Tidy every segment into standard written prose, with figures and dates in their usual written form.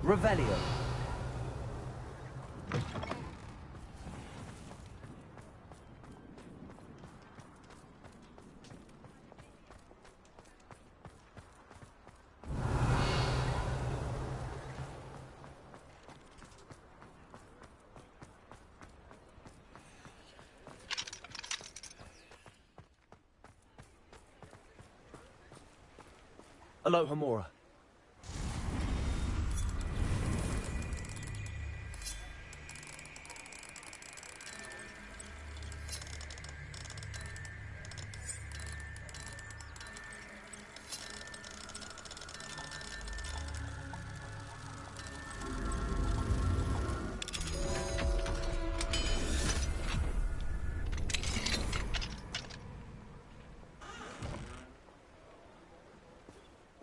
Revelio. Aloha Mora.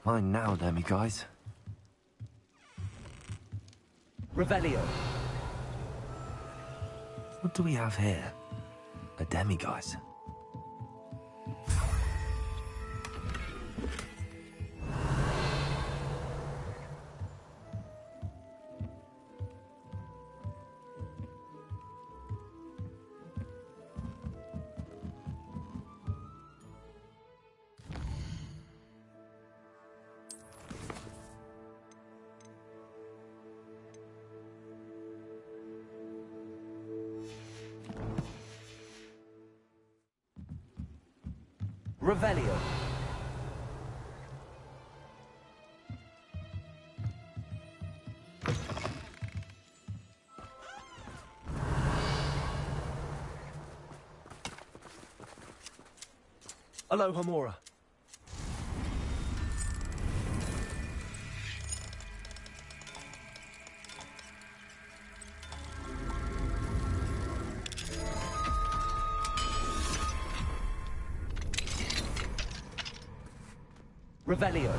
Fine now, then, you guys. Revelio. What do we have here? A demiguise. Revelio. Aloha Mora. Revelio.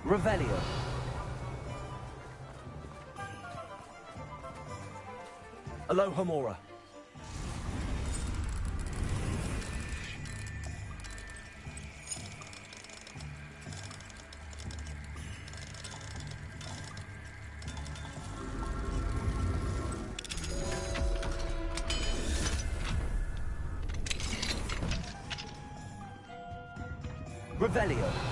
Revelio. Aloha Mora. Revelio.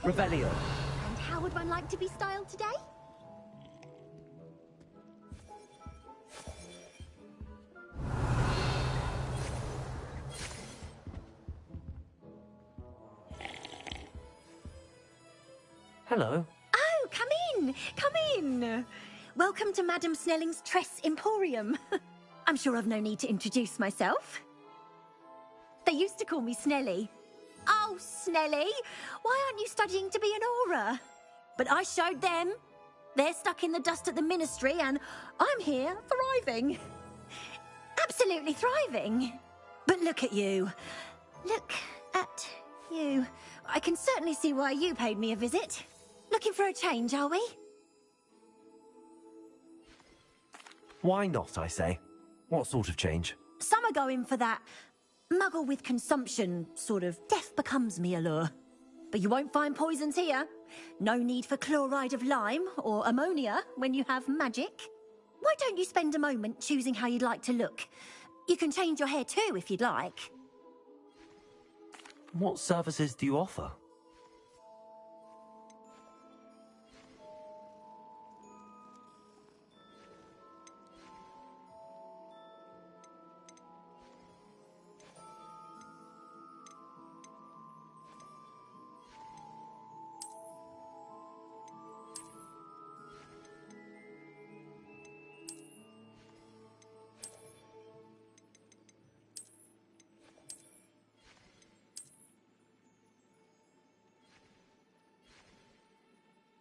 Revelio. And how would one like to be styled today? Hello. Oh, come in! Come in! Welcome to Madame Snelling's Tress Emporium. I'm sure I've no need to introduce myself. They used to call me Snelly. Oh, Snelly, why aren't you studying to be an aura? But I showed them. They're stuck in the dust at the ministry, and I'm here thriving. Absolutely thriving. But look at you. Look at you. I can certainly see why you paid me a visit. Looking for a change, are we? Why not, I say? What sort of change? Some are going for that muggle with consumption, sort of death becomes me allure. But you won't find poisons here. No need for chloride of lime or ammonia when you have magic. Why don't you spend a moment choosing how you'd like to look? You can change your hair too if you'd like. What services do you offer?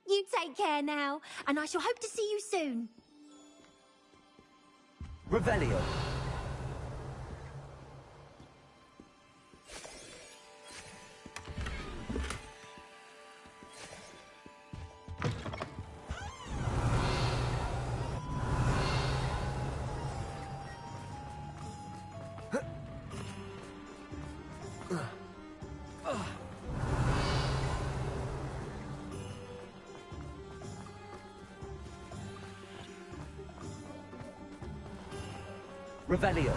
You take care now, and I shall hope to see you soon. Revelio. Revelio.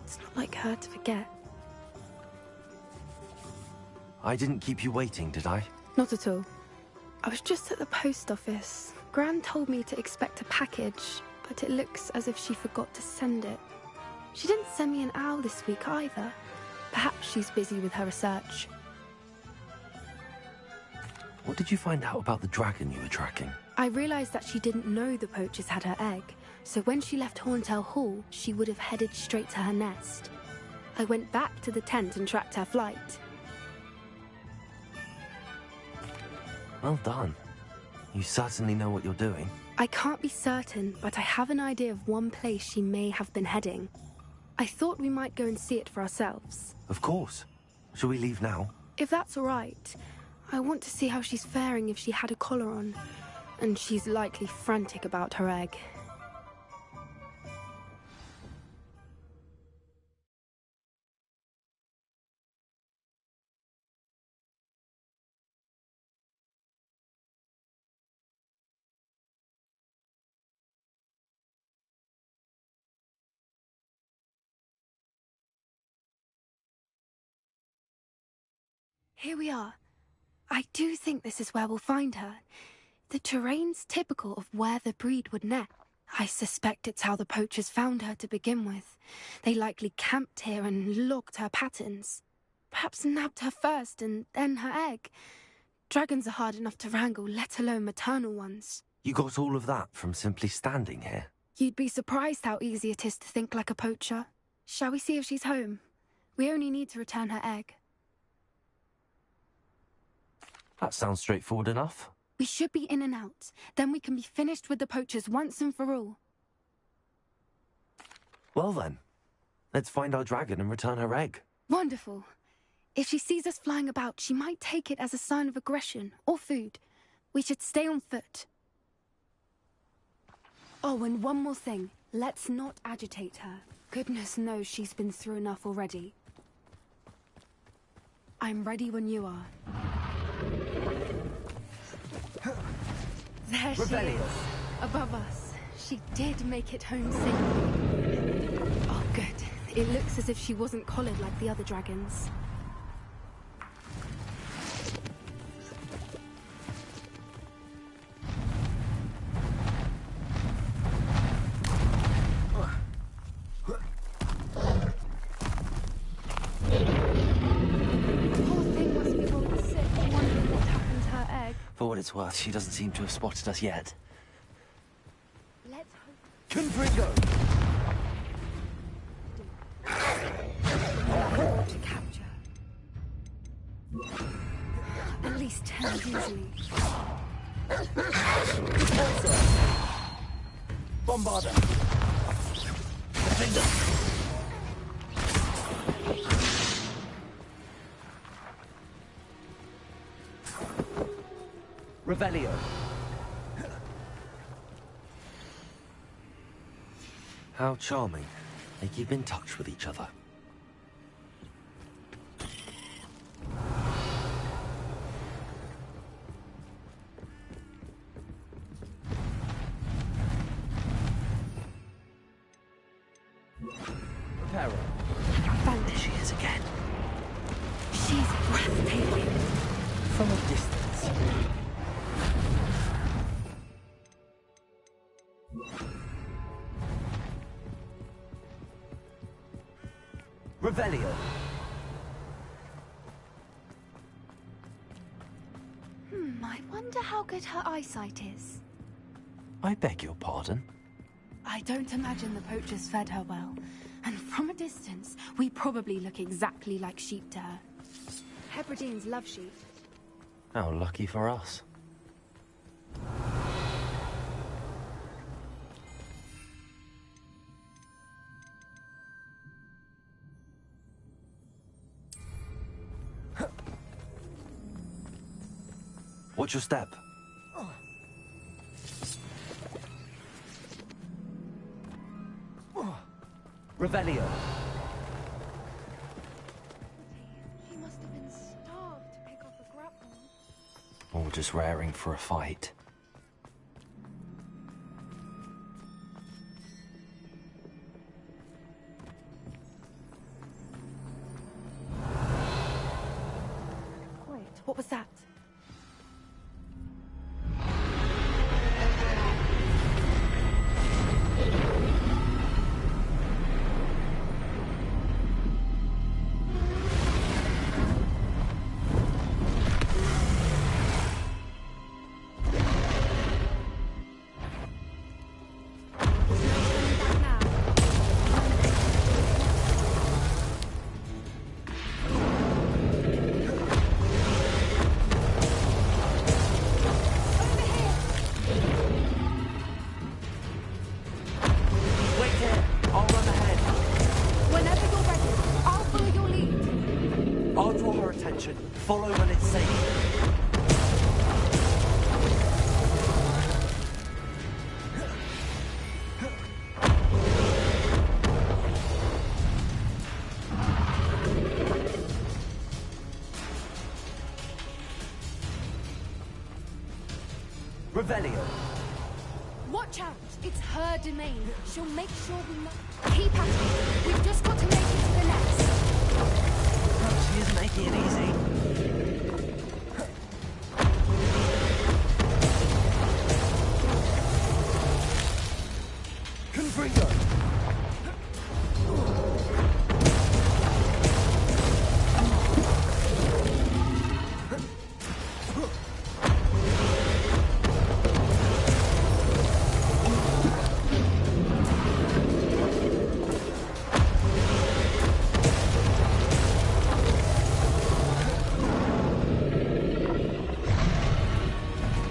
It's not like her to forget. I didn't keep you waiting, did I? Not at all. I was just at the post office. Gran told me to expect a package, but it looks as if she forgot to send it. She didn't send me an owl this week either. Perhaps she's busy with her research. What did you find out about the dragon you were tracking? I realized that she didn't know the poachers had her egg, so when she left Horntail Hall, she would have headed straight to her nest. I went back to the tent and tracked her flight. Well done. You certainly know what you're doing. I can't be certain, but I have an idea of one place she may have been heading. I thought we might go and see it for ourselves. Of course. Shall we leave now? If that's all right. I want to see how she's faring if she had a collar on. And she's likely frantic about her egg. Here we are. I do think this is where we'll find her. The terrain's typical of where the breed would nest. I suspect it's how the poachers found her to begin with. They likely camped here and logged her patterns. Perhaps nabbed her first and then her egg. Dragons are hard enough to wrangle, let alone maternal ones. You got all of that from simply standing here? You'd be surprised how easy it is to think like a poacher. Shall we see if she's home? We only need to return her egg. That sounds straightforward enough. We should be in and out. Then we can be finished with the poachers once and for all. Well then, let's find our dragon and return her egg. Wonderful. If she sees us flying about, she might take it as a sign of aggression or food. We should stay on foot. Oh, and one more thing. Let's not agitate her. Goodness knows she's been through enough already. I'm ready when you are. There she is, above us. She did make it home safely. Oh, good. It looks as if she wasn't collared like the other dragons. it's worth, she doesn't seem to have spotted us yet. Let's hope. Confringo! To capture. At least 10 easily. Bombarder! Defender! Revelio. How charming. They keep in touch with each other. Terror. There she is again. She's breathtaking. From a distance. Revelio. I wonder how good her eyesight is. I beg your pardon? I don't imagine the poachers fed her well. And from a distance, we probably look exactly like sheep to her. Hebrideans love sheep. How lucky for us. Watch your step. Revelio. She must have been starved to pick up a grapple. Or just raring for a fight. Wait, what was that? Follow when it's safe. Revelio. Watch out! It's her domain. She'll make sure we know. Keep at it. We've just got to make it to the nest. She is making it easy. Confringo.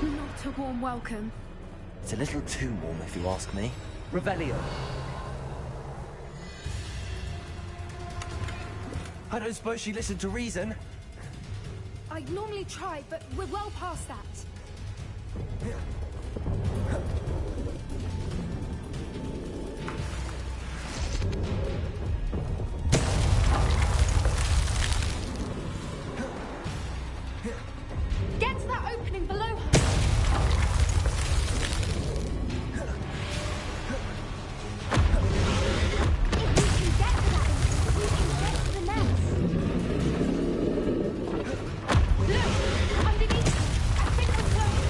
Not a warm welcome. It's a little too warm, if you ask me. Revelio. I don't suppose she listened to reason. I'd normally try, but we're well past that. Get to that opening below her. If we can get to that, we can get to the nest. Look, underneath. I think we're close.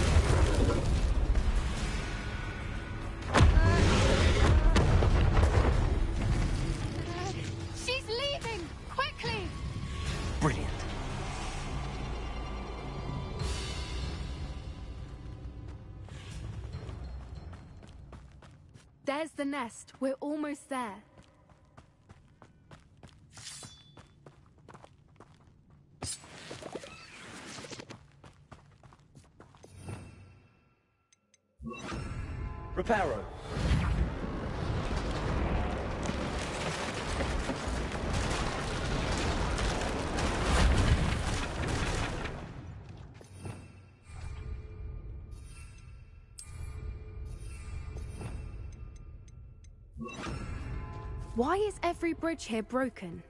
There's the nest. We're almost there. Reparo. Why is every bridge here broken?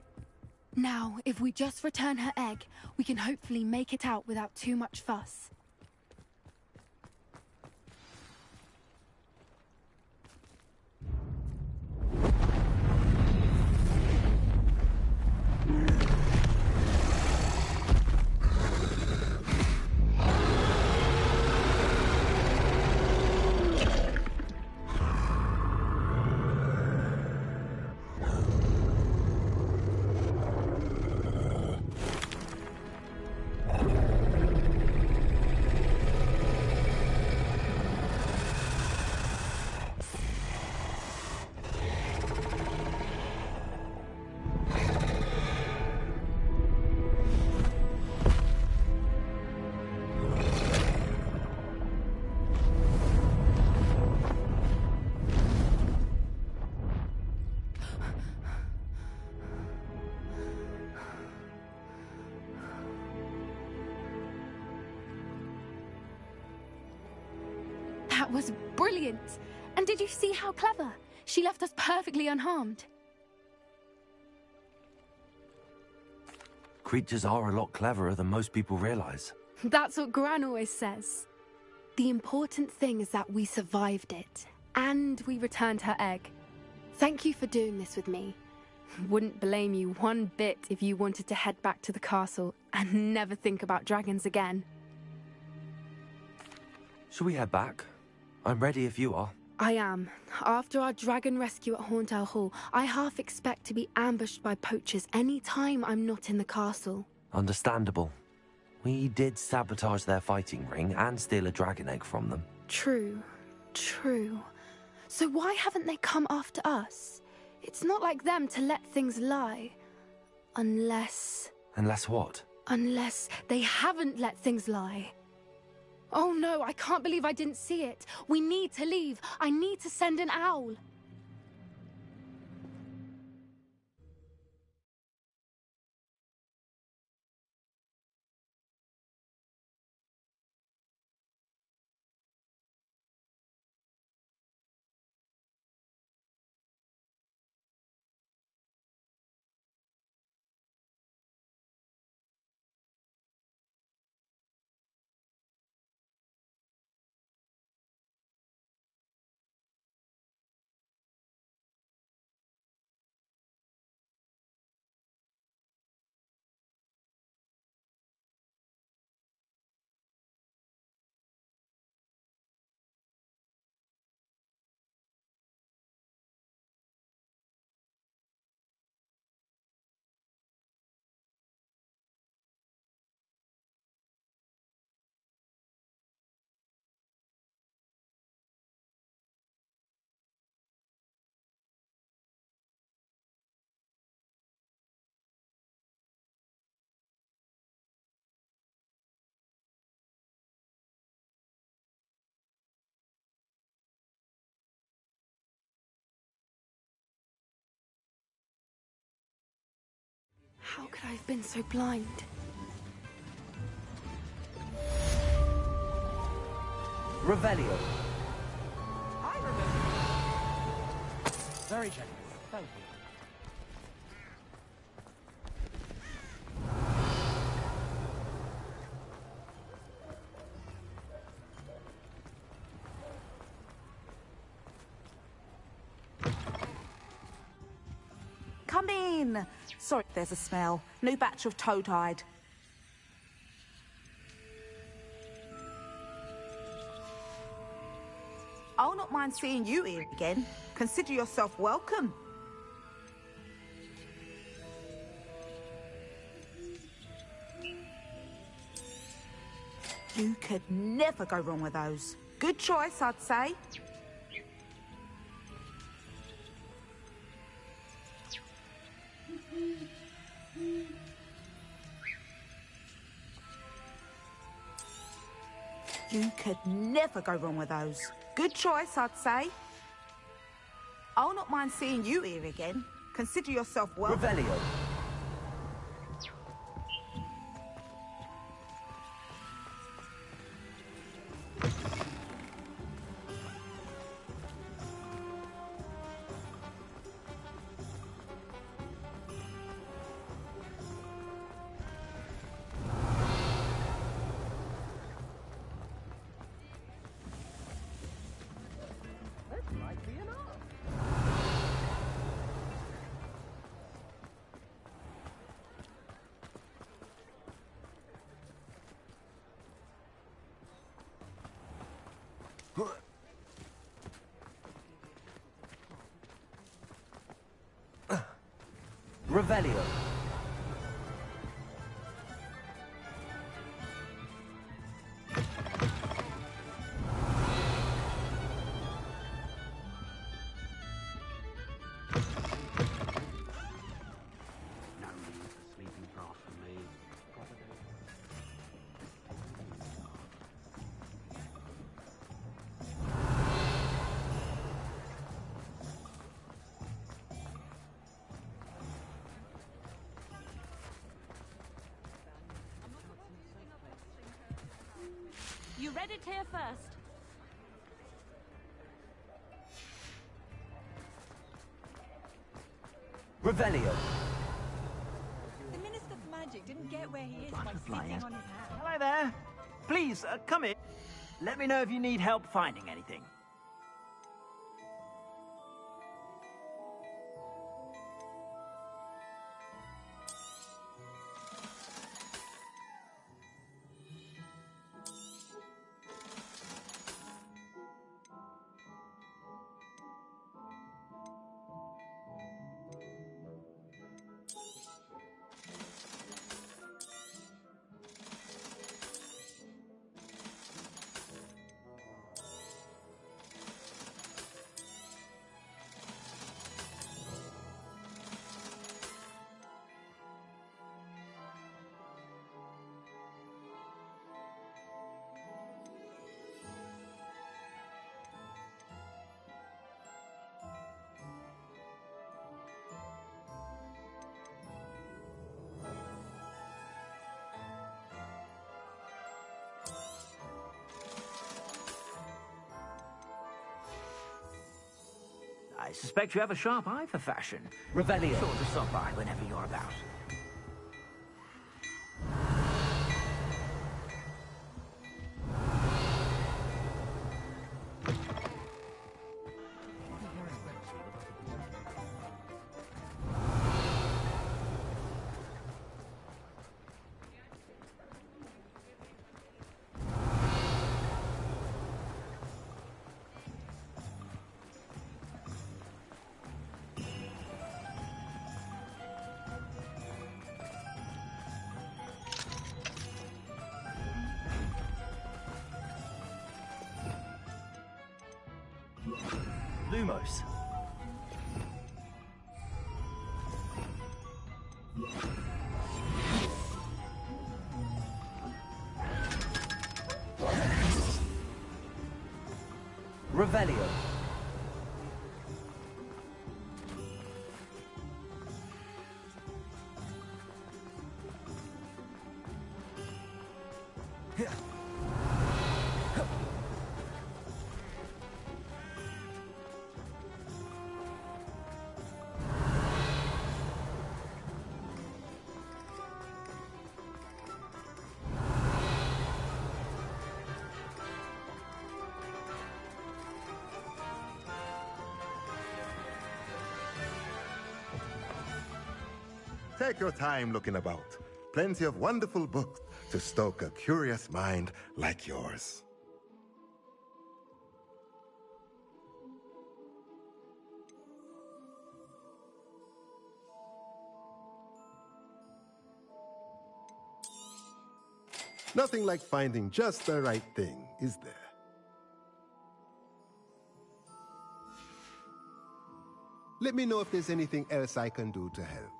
Now, if we just return her egg, we can hopefully make it out without too much fuss. That was brilliant! And did you see how clever? She left us perfectly unharmed. Creatures are a lot cleverer than most people realize. That's what Gran always says. The important thing is that we survived it, and we returned her egg. Thank you for doing this with me. Wouldn't blame you one bit if you wanted to head back to the castle and never think about dragons again. Shall we head back? I'm ready if you are. I am. After our dragon rescue at Hauntel Hall, I half expect to be ambushed by poachers any time I'm not in the castle. Understandable. We did sabotage their fighting ring and steal a dragon egg from them. True. True. So why haven't they come after us? It's not like them to let things lie. Unless... Unless what? Unless they haven't let things lie. Oh no, I can't believe I didn't see it. We need to leave. I need to send an owl. How could I have been so blind? Revelio. I remember. Very generous. Thank you. Come in. Sorry, there's a smell. New batch of toad-hide. I'll not mind seeing you here again. Consider yourself welcome. You could never go wrong with those. Good choice, I'd say. You could never go wrong with those. Good choice, I'd say. I'll not mind seeing you here again. Consider yourself welcome. Revelio. Revelio. You read it here first. Revelio. The Minister of Magic didn't get where he is by sitting on his hands. Hello there. Please, come in. Let me know if you need help finding anything. I suspect you have a sharp eye for fashion. Revelio. Sure to stop by whenever you're about. Lumos. Revelio. Take your time looking about. Plenty of wonderful books to stoke a curious mind like yours. Nothing like finding just the right thing, is there? Let me know if there's anything else I can do to help.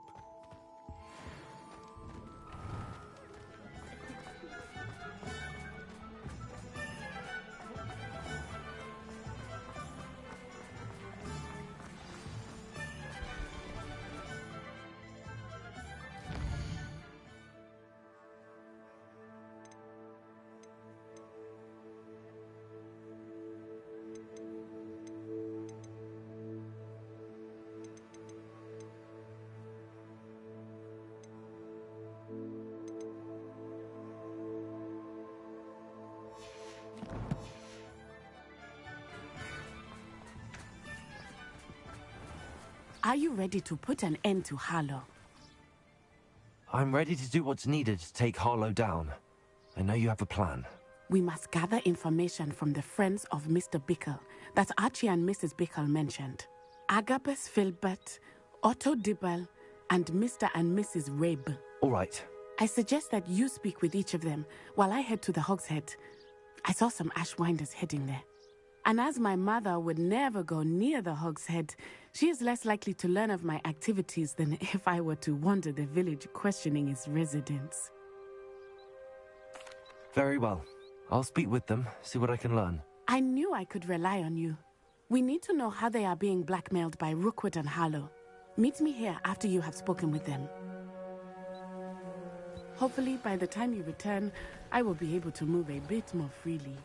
Are you ready to put an end to Harlow? I'm ready to do what's needed to take Harlow down. I know you have a plan. We must gather information from the friends of Mr. Bickle that Archie and Mrs. Bickle mentioned. Agabus Filbert, Otto Dibble, and Mr. and Mrs. Rabe. All right. I suggest that you speak with each of them while I head to the Hogshead. I saw some Ashwinders heading there. And as my mother would never go near the Hogshead, she is less likely to learn of my activities than if I were to wander the village questioning its residents. Very well. I'll speak with them, see what I can learn. I knew I could rely on you. We need to know how they are being blackmailed by Rookwood and Harlow. Meet me here after you have spoken with them. Hopefully, by the time you return, I will be able to move a bit more freely.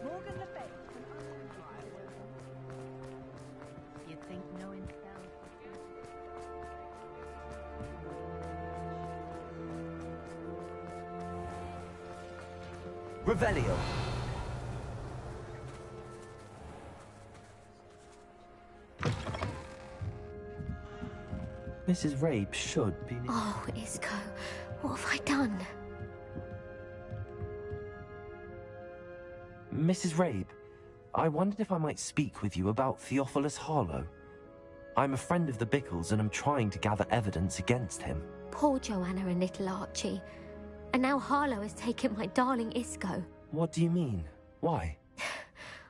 Morgan Le Fay. You'd think knowing down. Revelio. Mrs. Rabe should be... Oh, Isco, what have I done? Mrs. Rabe, I wondered if I might speak with you about Theophilus Harlow. I'm a friend of the Bickles and I'm trying to gather evidence against him. Poor Joanna and little Archie. And now Harlow has taken my darling Isco. What do you mean? Why?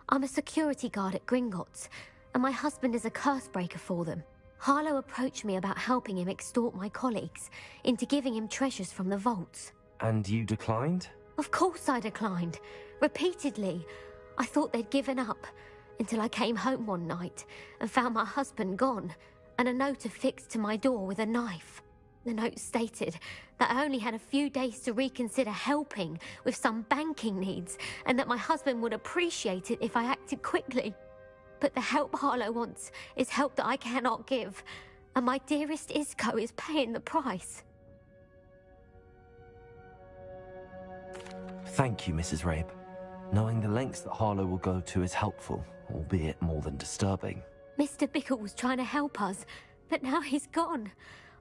I'm a security guard at Gringotts, and my husband is a curse breaker for them. Harlow approached me about helping him extort my colleagues into giving him treasures from the vaults. And you declined? Of course I declined. Repeatedly. I thought they'd given up, until I came home one night and found my husband gone, and a note affixed to my door with a knife. The note stated that I only had a few days to reconsider helping with some banking needs, and that my husband would appreciate it if I acted quickly. But the help Harlow wants is help that I cannot give, and my dearest Isco is paying the price. Thank you, Mrs. Rabe. Knowing the lengths that Harlow will go to is helpful, albeit more than disturbing. Mr. Bickle was trying to help us, but now he's gone.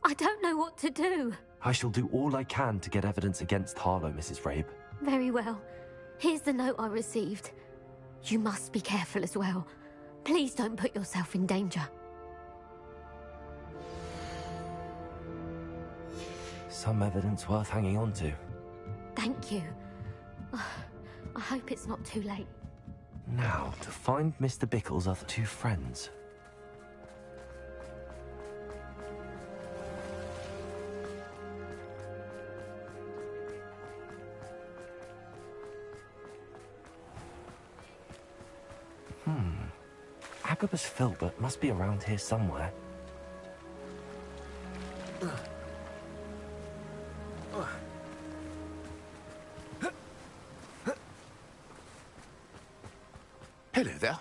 I don't know what to do. I shall do all I can to get evidence against Harlow, Mrs. Rabe. Very well. Here's the note I received. You must be careful as well. Please don't put yourself in danger. Some evidence worth hanging on to. Thank you. I hope it's not too late. Now, to find Mr. Bickle's other two friends. Agabus Filbert must be around here somewhere. Hello there.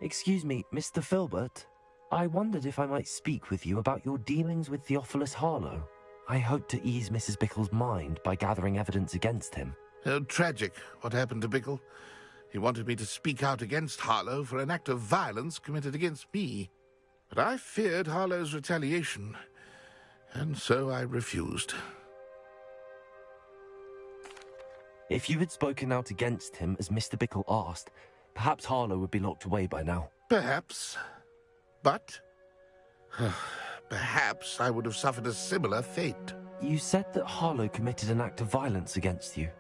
Excuse me, Mr. Filbert. I wondered if I might speak with you about your dealings with Theophilus Harlow. I hope to ease Mrs. Bickle's mind by gathering evidence against him. Oh, tragic what happened to Bickle. He wanted me to speak out against Harlow for an act of violence committed against me. But I feared Harlow's retaliation, and so I refused. If you had spoken out against him as Mr. Bickle asked, perhaps Harlow would be locked away by now. Perhaps. But perhaps I would have suffered a similar fate. You said that Harlow committed an act of violence against you.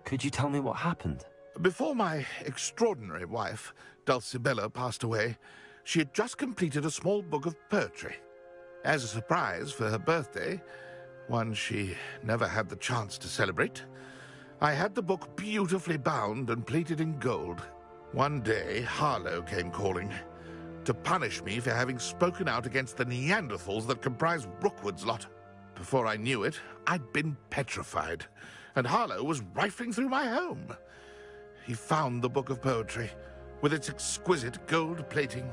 Could you tell me what happened? Before my extraordinary wife, Dulcibella, passed away, she had just completed a small book of poetry. As a surprise for her birthday, one she never had the chance to celebrate, I had the book beautifully bound and plated in gold. One day, Harlow came calling to punish me for having spoken out against the Neanderthals that comprise Rookwood's lot. Before I knew it, I'd been petrified, and Harlow was rifling through my home. He found the book of poetry, with its exquisite gold plating.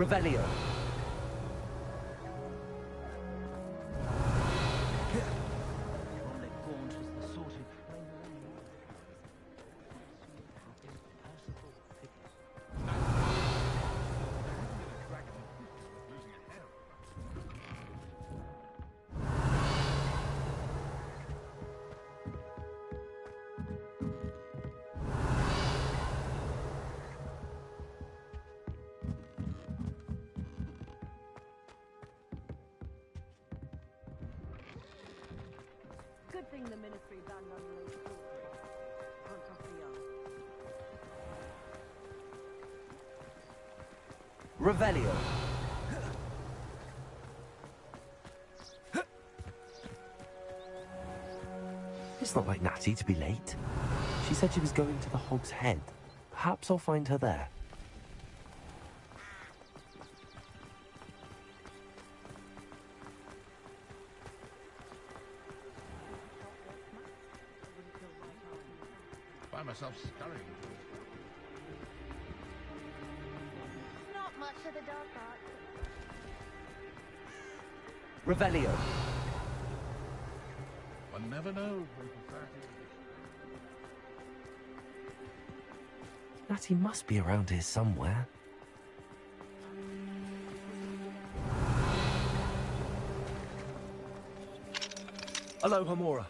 Revelio. Good thing the ministry banned unrelated sorcery. Can't trust the young. Revelio. It's not like Natty to be late. She said she was going to the Hog's Head. Perhaps I'll find her there. Find myself scurrying. Not much of the dark art. Revelio. One never knows when society... Natty must be around here somewhere. Aloha Mora.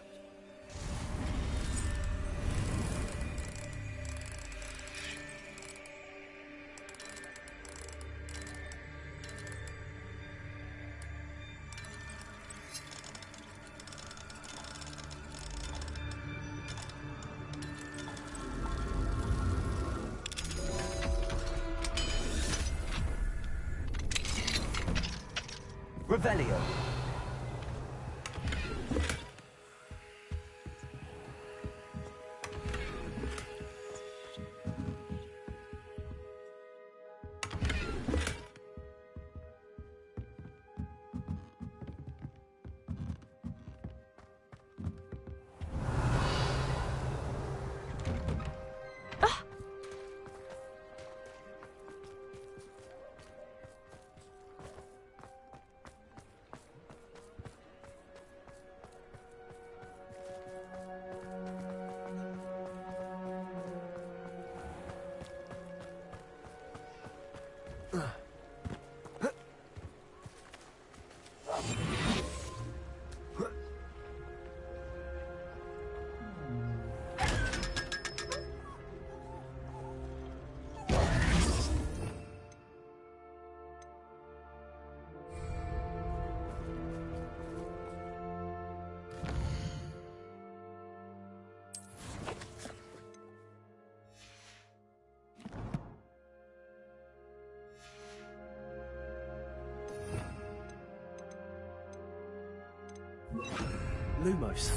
Revelio. Lumos.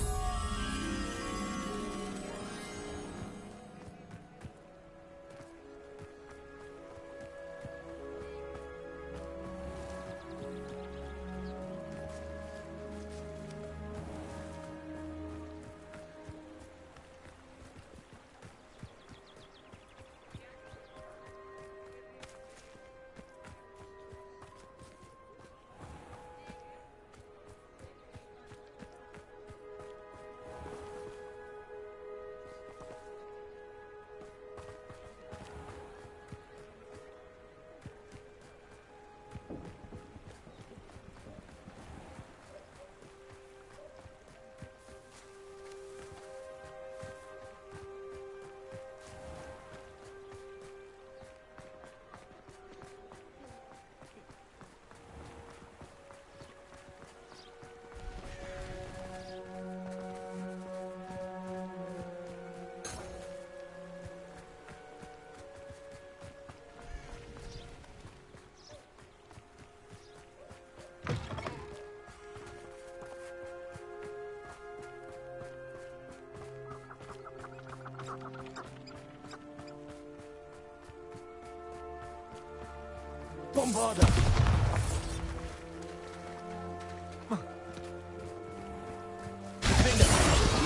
Bombarda!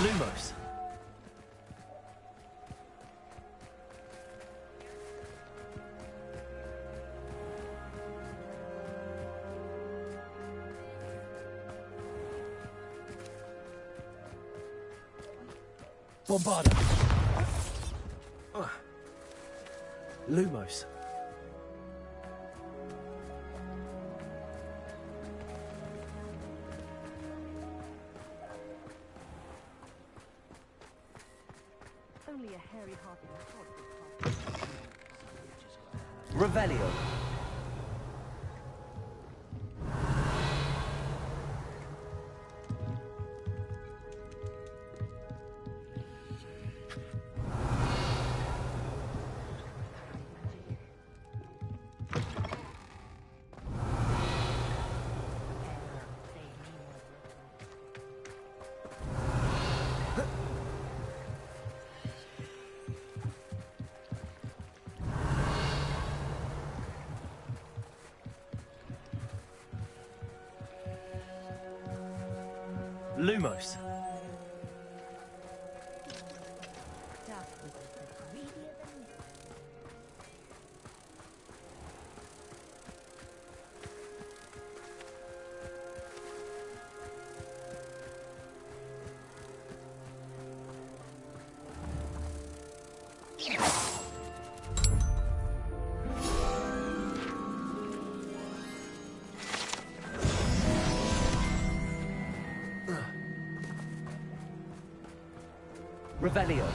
Lumos. Bombarda. Lumos. Only a hairy-hearted hog would pass. Revelio. Lumos. Revelio.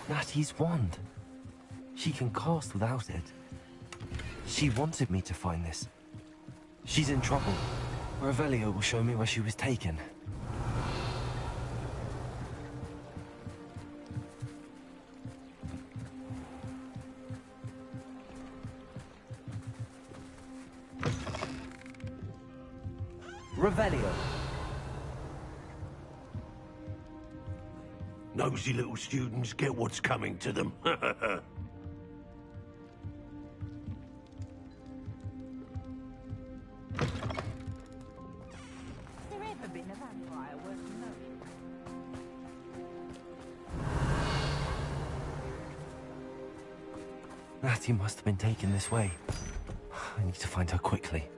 Natty's wand. She can cast without it. She wanted me to find this. She's in trouble. Revelio will show me where she was taken. Revelio. Nosy little students get what's coming to them. Natty must have been taken this way. I need to find her quickly.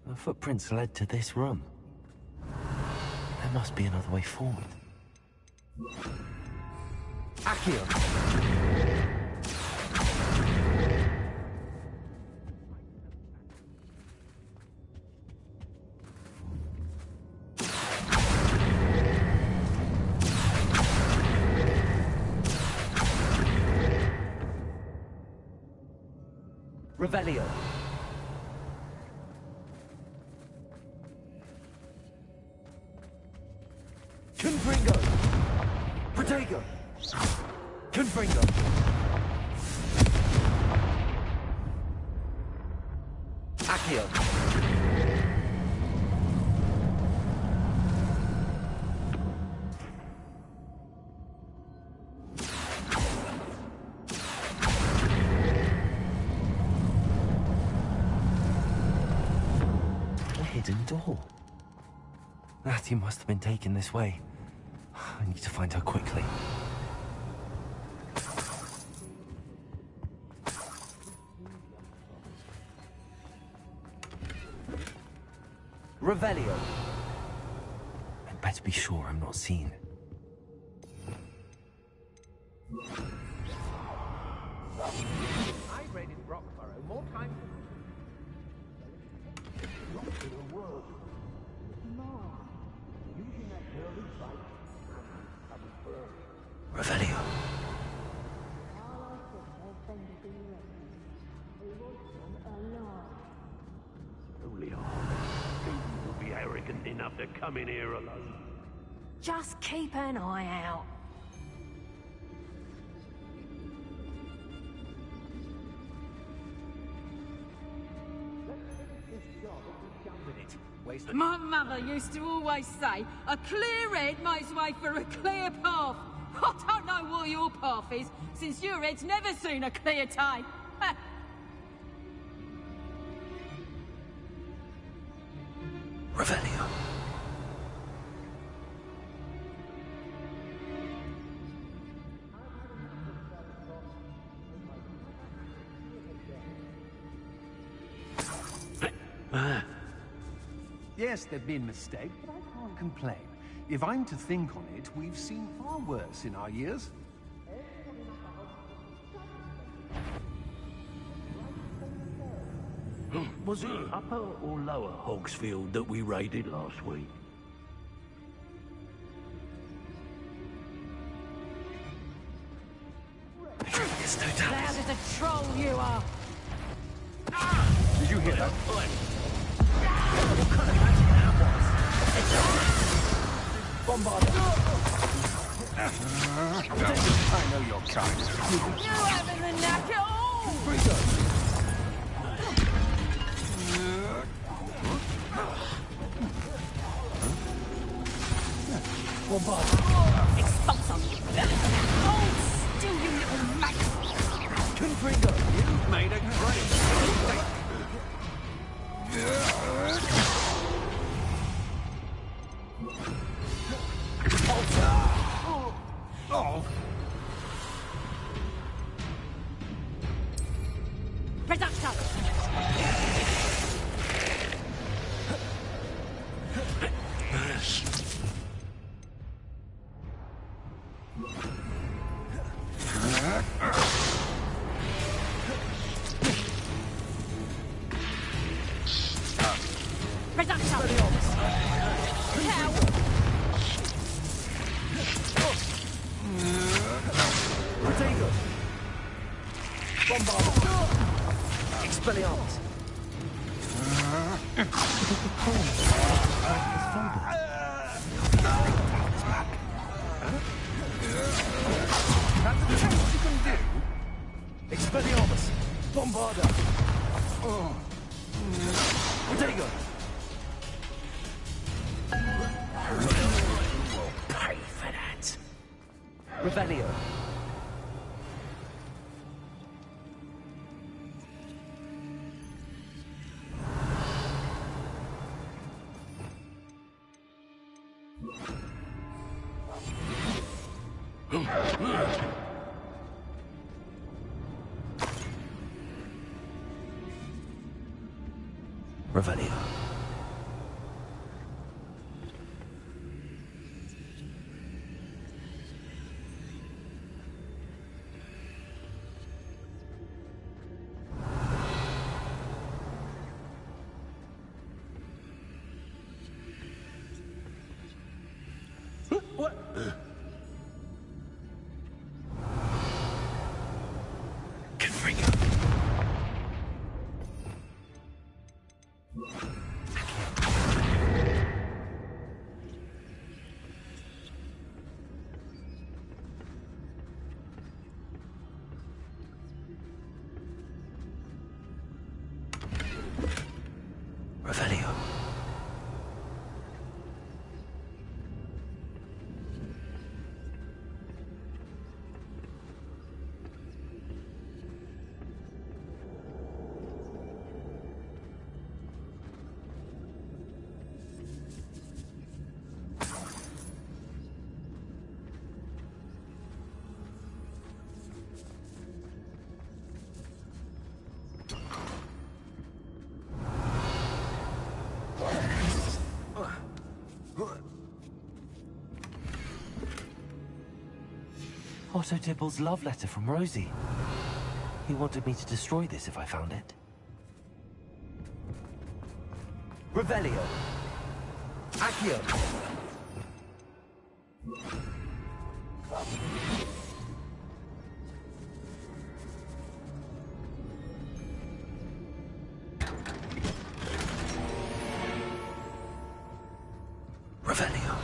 The footprints led to this room. There must be another way forward. Accio. Revelio. Confringo. Protego. Confringo. Accio. A hidden door. Natty must have been taken this way. I need to find her quickly. Revelio. I'd better be sure I'm not seen. I raided Rockborough more times than the world. Revelio. Only our people will be arrogant enough to come in here alone. Just keep an eye out. My mother used to always say, a clear head makes way for a clear path. I don't know what your path is, since your head's never seen a clear day. Revelio. Yes, there've been mistakes, but I can't complain. If I'm to think on it, we've seen far worse in our years. Was it Upper or Lower Hogsfield that we raided last week? Loud as a troll you are. Did you hear that? Bombard. I know your kind. You haven't the knack at all. Bombard. Expulsum. Hold still, you little maggot. Confringo. You've made a great mistake. Oh. Reducto. Expelliarmus! Bombarda! Protego! We'll pay for that. Revelio! Revelio. What? Revelio. Otto Dibble's love letter from Rosie. He wanted me to destroy this if I found it. Revelio! Accio! Revelio.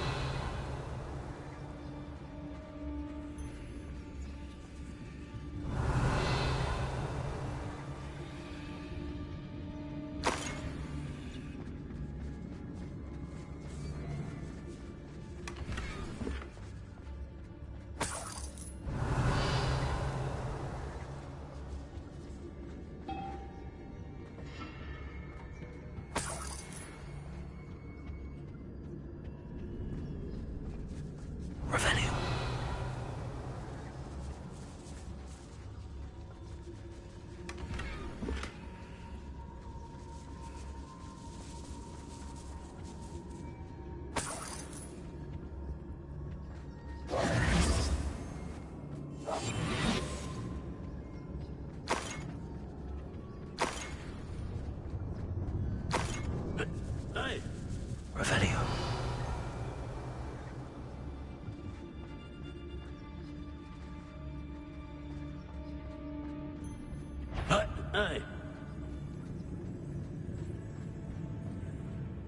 Hey. Revelio. Hey.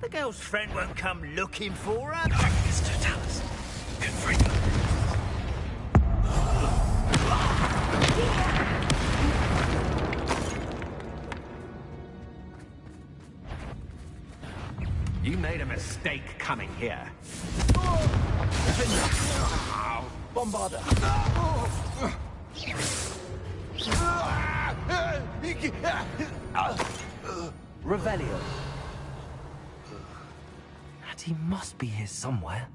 The girl's friend won't come looking for her. Mr. Tallis. Confringo. You made a mistake coming here. Bombarda. Revelio. He must be here somewhere.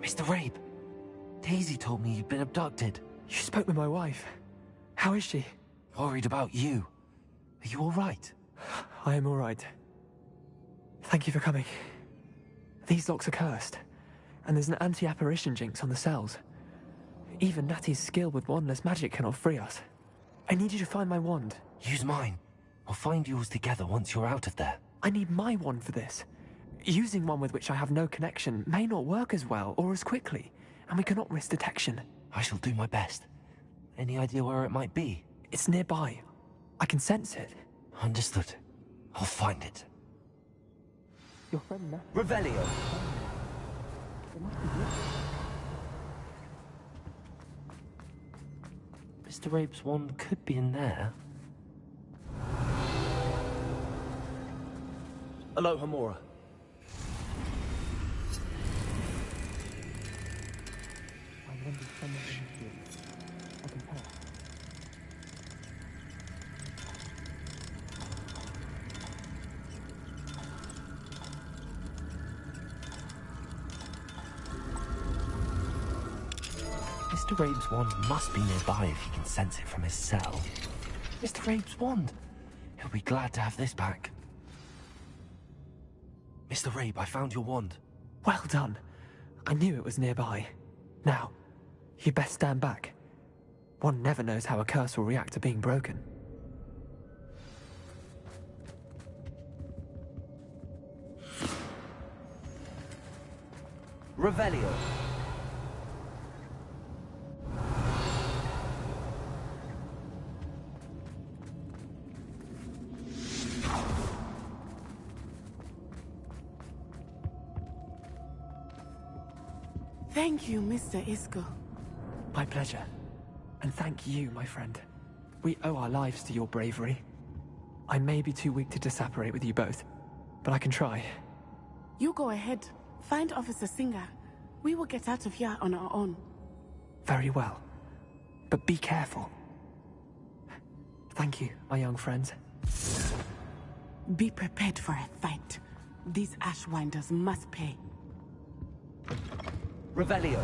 Mr. Rabe, Daisy told me you'd been abducted. You spoke with my wife. How is she? Worried about you. Are you all right? I am all right. Thank you for coming. These locks are cursed, and there's an anti-apparition jinx on the cells. Even Natty's skill with wandless magic cannot free us. I need you to find my wand. Use mine. We'll find yours together once you're out of there. I need my wand for this. Using one with which I have no connection may not work as well or as quickly, and we cannot risk detection. I shall do my best. Any idea where it might be? It's nearby. I can sense it. Understood. I'll find it. Your friend Natty. Revelio. Mr. Rabe's wand could be in there. Hello, Hamura. Mr. Rabe's wand must be nearby if he can sense it from his cell. Mr. Rabe's wand! He'll be glad to have this back. Mr. Rabe, I found your wand. Well done. I knew it was nearby. Now, you best stand back. One never knows how a curse will react to being broken. Revelio. Thank you, Mr. Isco. My pleasure. And thank you, my friend. We owe our lives to your bravery. I may be too weak to disapparate with you both, but I can try. You go ahead. Find Officer Singer. We will get out of here on our own. Very well. But be careful. Thank you, my young friends. Be prepared for a fight. These Ashwinders must pay. Revelio.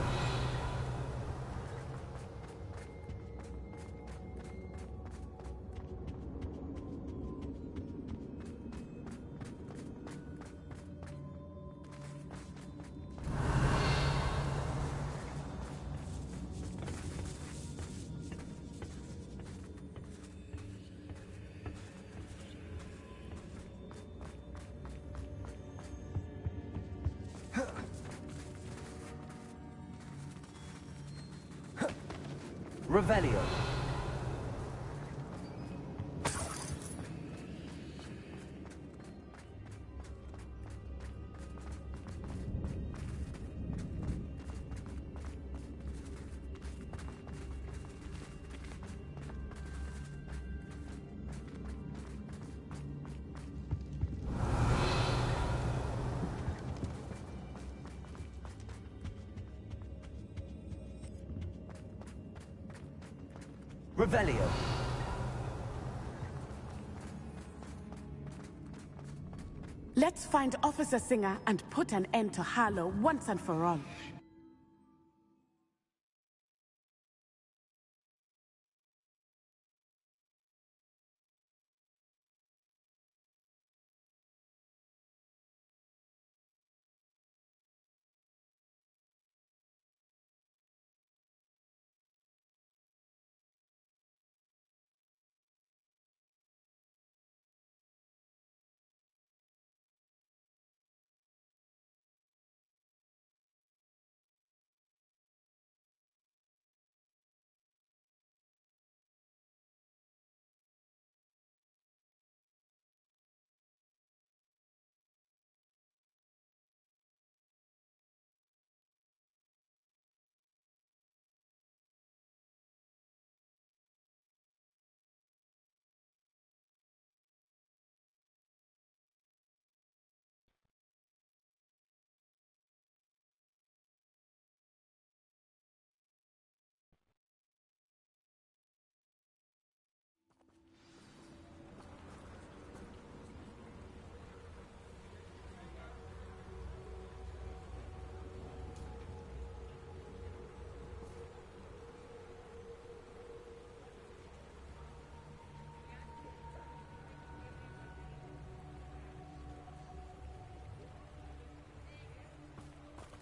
Revelio. Revelio. Let's find Officer Singer and put an end to Harlow once and for all.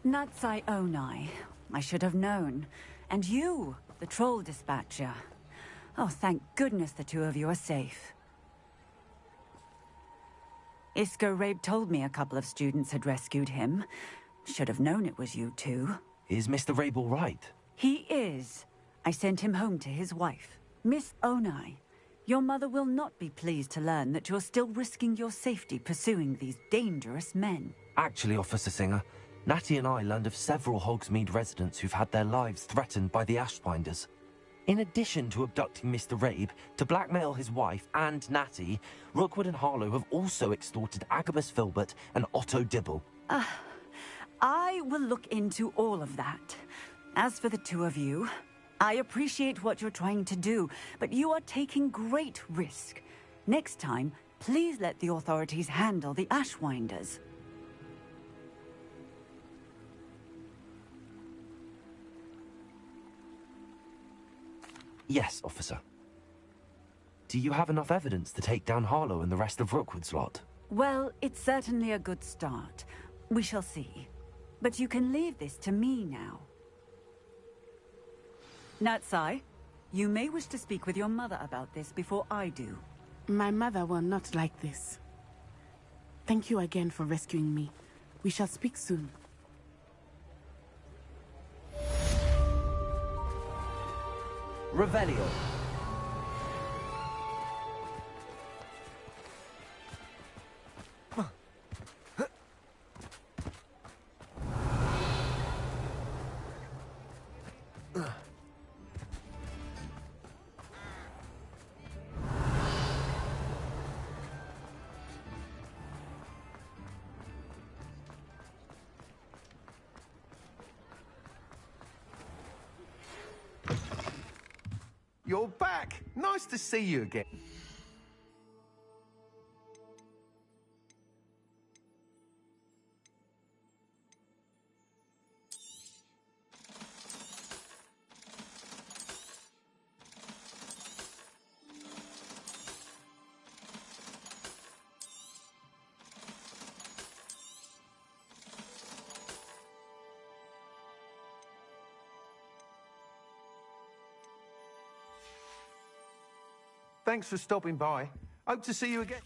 Natsai Onai. I should have known. And you, the troll dispatcher. Oh, thank goodness the two of you are safe. Isco Rabe told me a couple of students had rescued him. Should have known it was you two. Is Mr. Rabe all right? He is. I sent him home to his wife. Miss Onai, your mother will not be pleased to learn that you're still risking your safety pursuing these dangerous men. Actually, Officer Singer, Natty and I learned of several Hogsmeade residents who've had their lives threatened by the Ashbinders. In addition to abducting Mr. Rabe, to blackmail his wife and Natty, Rookwood and Harlow have also extorted Agabus Filbert and Otto Dibble. I will look into all of that. As for the two of you, I appreciate what you're trying to do, but you are taking great risk. Next time, please let the authorities handle the Ashwinders. Yes, officer. Do you have enough evidence to take down Harlow and the rest of Rookwood's lot? Well, it's certainly a good start. We shall see. But you can leave this to me now. Natsai, you may wish to speak with your mother about this before I do. My mother will not like this. Thank you again for rescuing me. We shall speak soon. Revelio. You're back! Nice to see you again. Thanks for stopping by. Hope to see you again.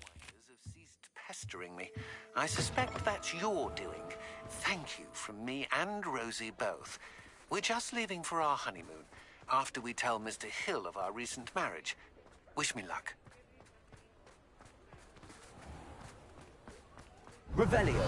Have ceased pestering me. I suspect that's your doing. Thank you from me and Rosie both. We're just leaving for our honeymoon after we tell Mr. Hill of our recent marriage. Wish me luck. Revelio.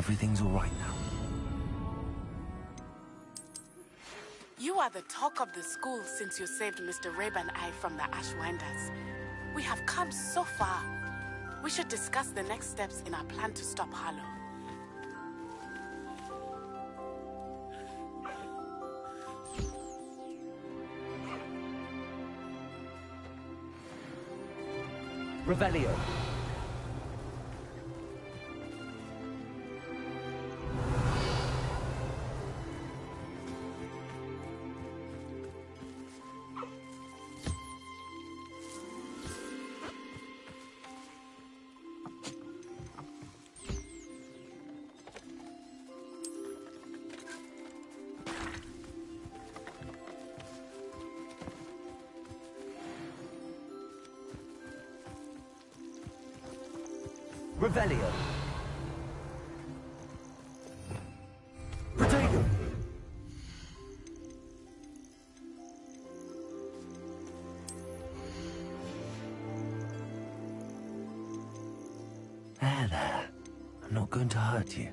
everything's all right now. You are the talk of the school since you saved Mr. Rabe and I from the Ashwinders. We have come so far. We should discuss the next steps in our plan to stop Harlow. Revelio. Revelio. Protego. There. I'm not going to hurt you.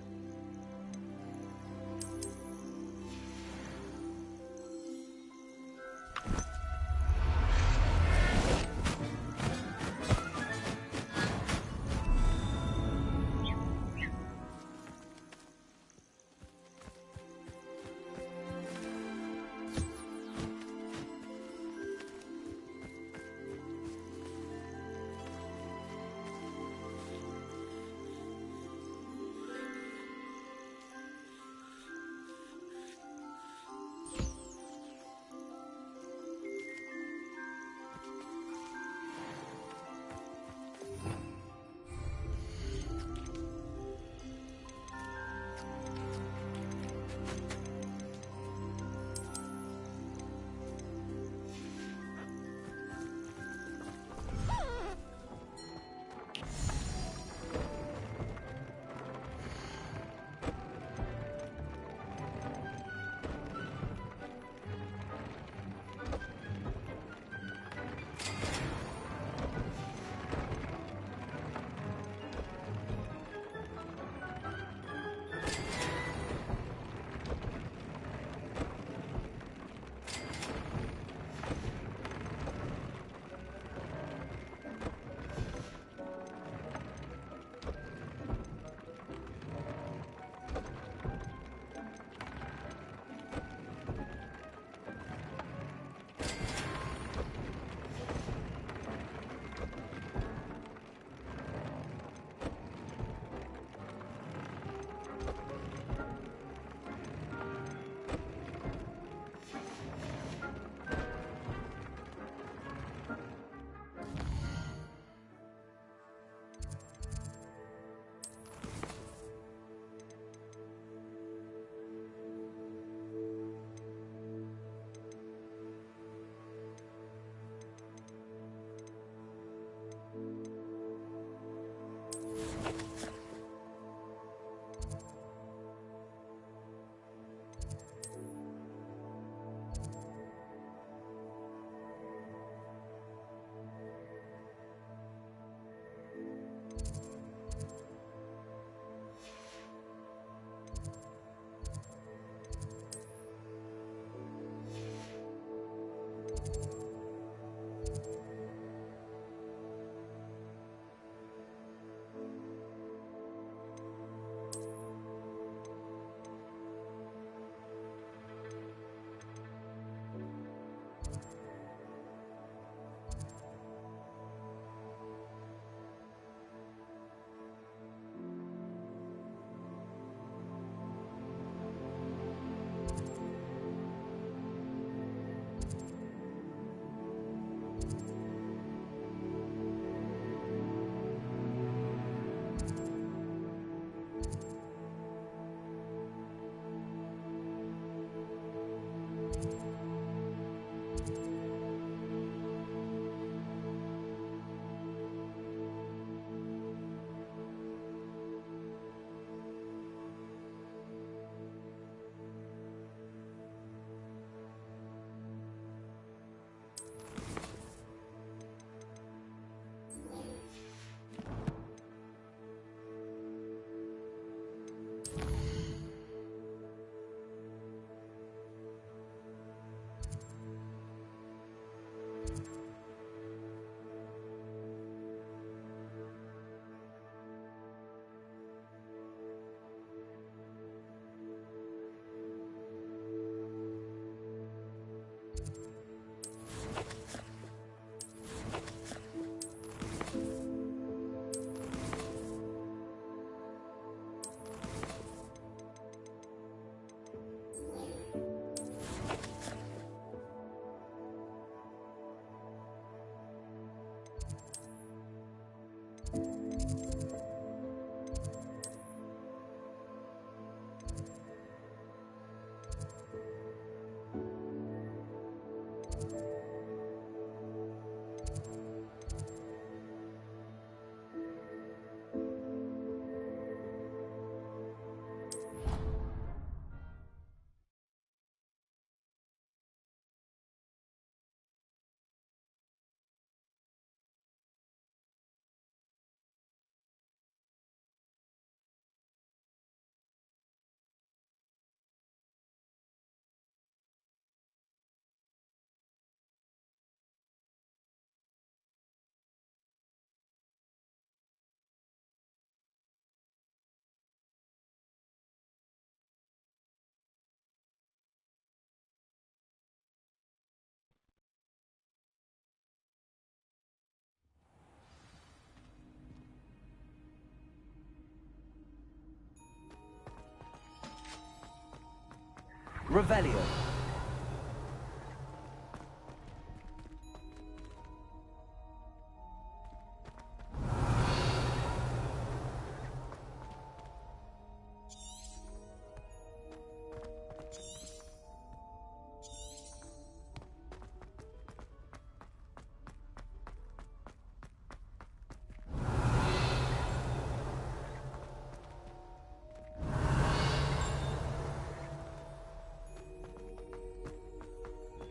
Revelio.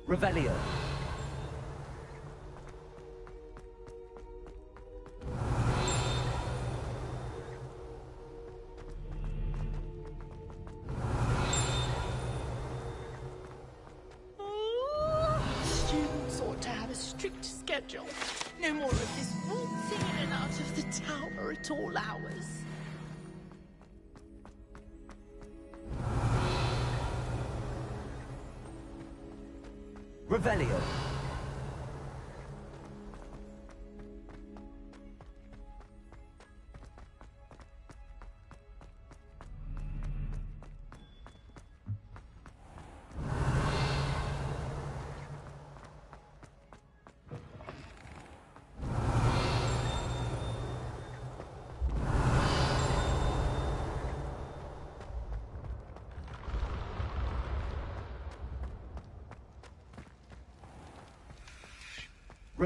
Revelio. Students ought to have a strict schedule. No more of this waltzing in and out of the tower at all hours. Revelio.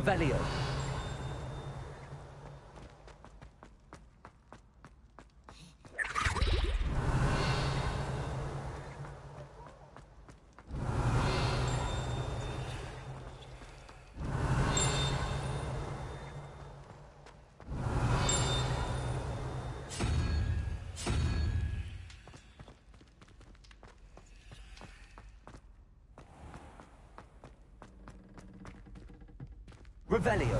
Revelio. Revelio.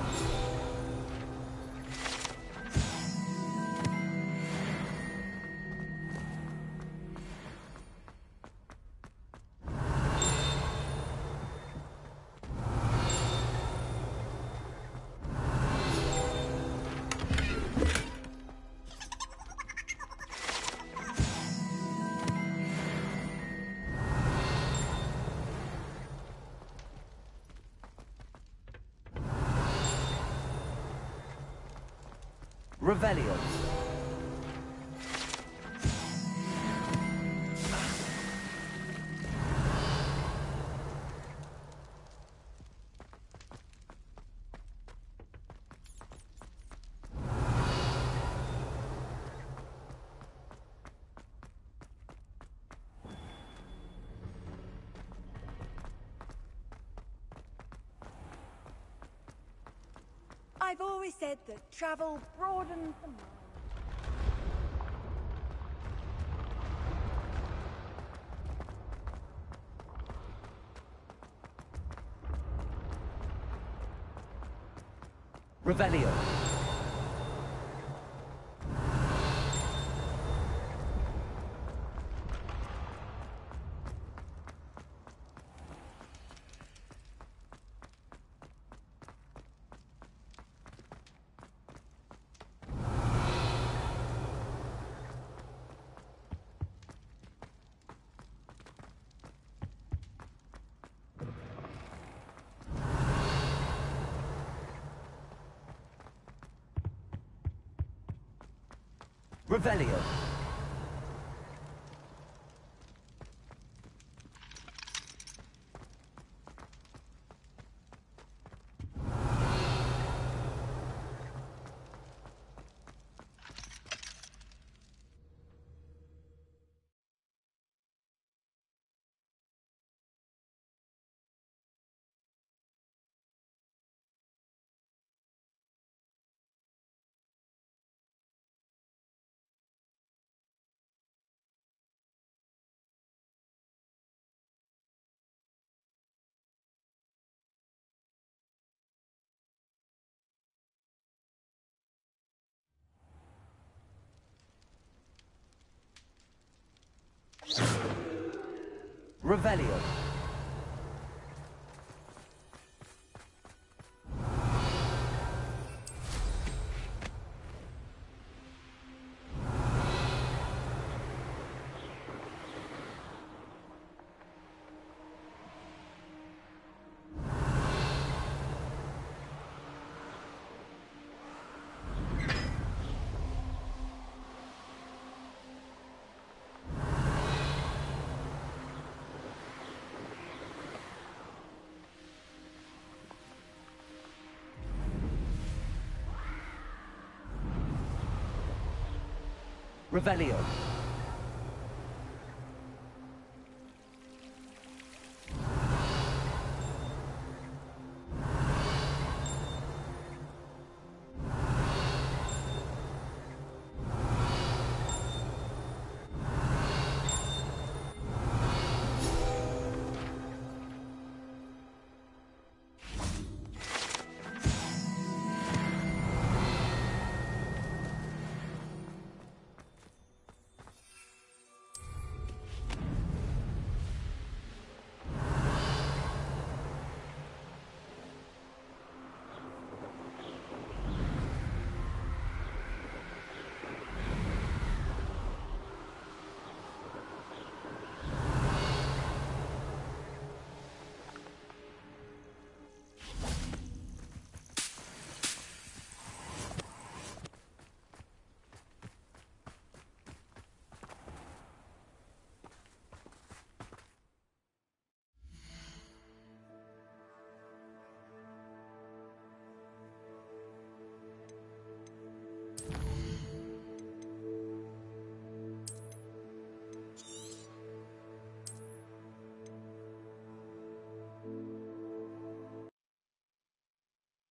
Revelio. I've always said that travel broadens the mind. Revelio. Revelio. Revelio. Revelio.